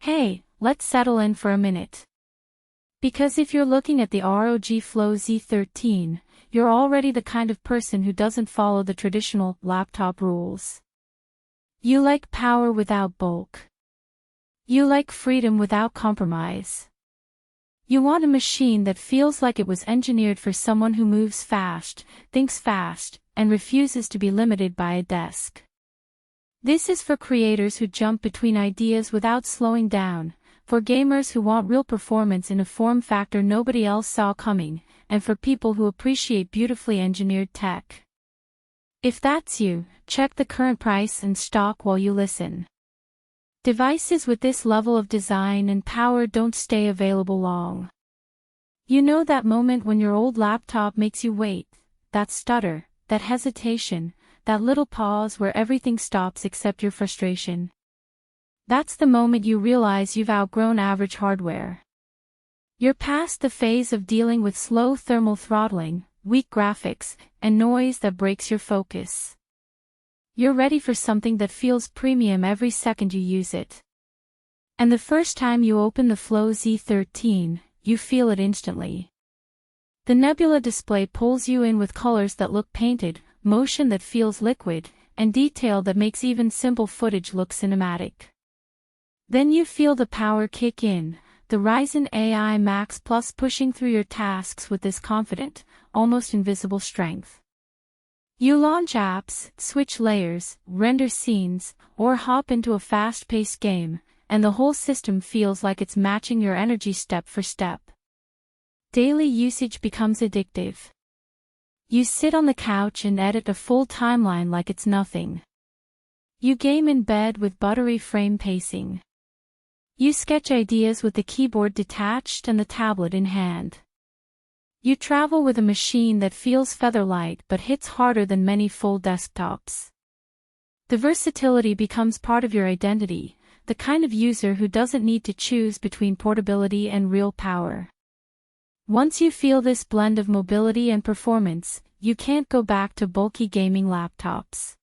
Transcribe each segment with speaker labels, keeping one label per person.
Speaker 1: Hey, let's settle in for a minute. Because if you're looking at the ROG Flow Z13, you're already the kind of person who doesn't follow the traditional laptop rules. You like power without bulk. You like freedom without compromise. You want a machine that feels like it was engineered for someone who moves fast, thinks fast, and refuses to be limited by a desk. This is for creators who jump between ideas without slowing down, for gamers who want real performance in a form factor nobody else saw coming, and for people who appreciate beautifully engineered tech. If that's you, check the current price and stock while you listen. Devices with this level of design and power don't stay available long. You know that moment when your old laptop makes you wait, that stutter, that hesitation, that little pause where everything stops except your frustration. That's the moment you realize you've outgrown average hardware. You're past the phase of dealing with slow thermal throttling, weak graphics, and noise that breaks your focus. You're ready for something that feels premium every second you use it. And the first time you open the Flow Z13, you feel it instantly. The Nebula Display pulls you in with colors that look painted, motion that feels liquid, and detail that makes even simple footage look cinematic. Then you feel the power kick in, the Ryzen AI Max Plus pushing through your tasks with this confident, almost invisible strength. You launch apps, switch layers, render scenes, or hop into a fast-paced game, and the whole system feels like it's matching your energy step for step. Daily usage becomes addictive. You sit on the couch and edit a full timeline like it's nothing. You game in bed with buttery frame pacing. You sketch ideas with the keyboard detached and the tablet in hand. You travel with a machine that feels feather-light but hits harder than many full desktops. The versatility becomes part of your identity, the kind of user who doesn't need to choose between portability and real power. Once you feel this blend of mobility and performance, you can't go back to bulky gaming laptops.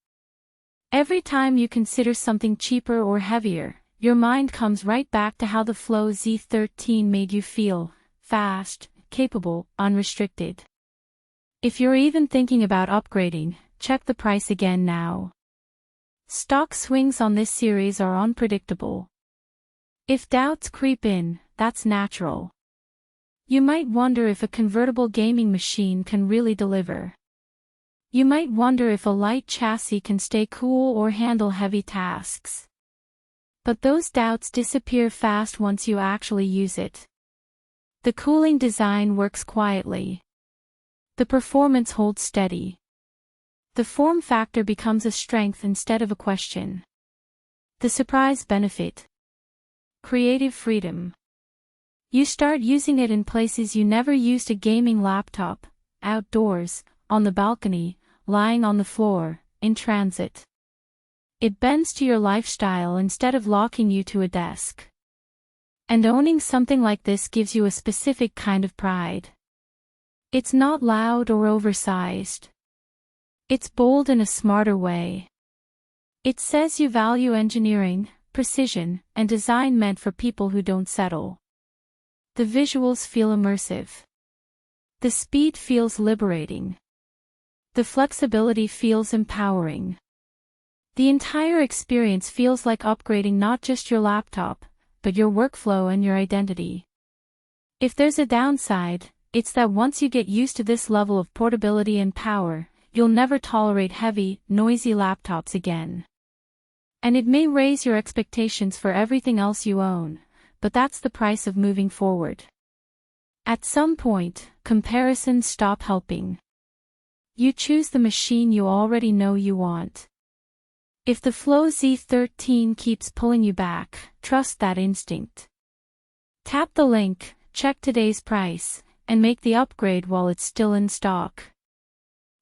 Speaker 1: Every time you consider something cheaper or heavier, your mind comes right back to how the Flow Z13 made you feel: fast, capable, unrestricted. If you're even thinking about upgrading, check the price again now. Stock swings on this series are unpredictable. If doubts creep in, that's natural. You might wonder if a convertible gaming machine can really deliver. You might wonder if a light chassis can stay cool or handle heavy tasks. But those doubts disappear fast once you actually use it. The cooling design works quietly. The performance holds steady. The form factor becomes a strength instead of a question. The surprise benefit: creative freedom. You start using it in places you never used a gaming laptop: outdoors, on the balcony, lying on the floor, in transit. It bends to your lifestyle instead of locking you to a desk. And owning something like this gives you a specific kind of pride. It's not loud or oversized. It's bold in a smarter way. It says you value engineering, precision, and design meant for people who don't settle. The visuals feel immersive. The speed feels liberating. The flexibility feels empowering. The entire experience feels like upgrading not just your laptop, but your workflow and your identity. If there's a downside, it's that once you get used to this level of portability and power, you'll never tolerate heavy, noisy laptops again. And it may raise your expectations for everything else you own, but that's the price of moving forward. At some point, comparisons stop helping. You choose the machine you already know you want. If the Flow Z13 keeps pulling you back, trust that instinct. Tap the link, check today's price, and make the upgrade while it's still in stock.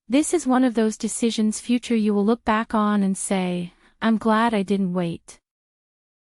Speaker 1: This is one of those decisions future you will look back on and say, "I'm glad I didn't wait."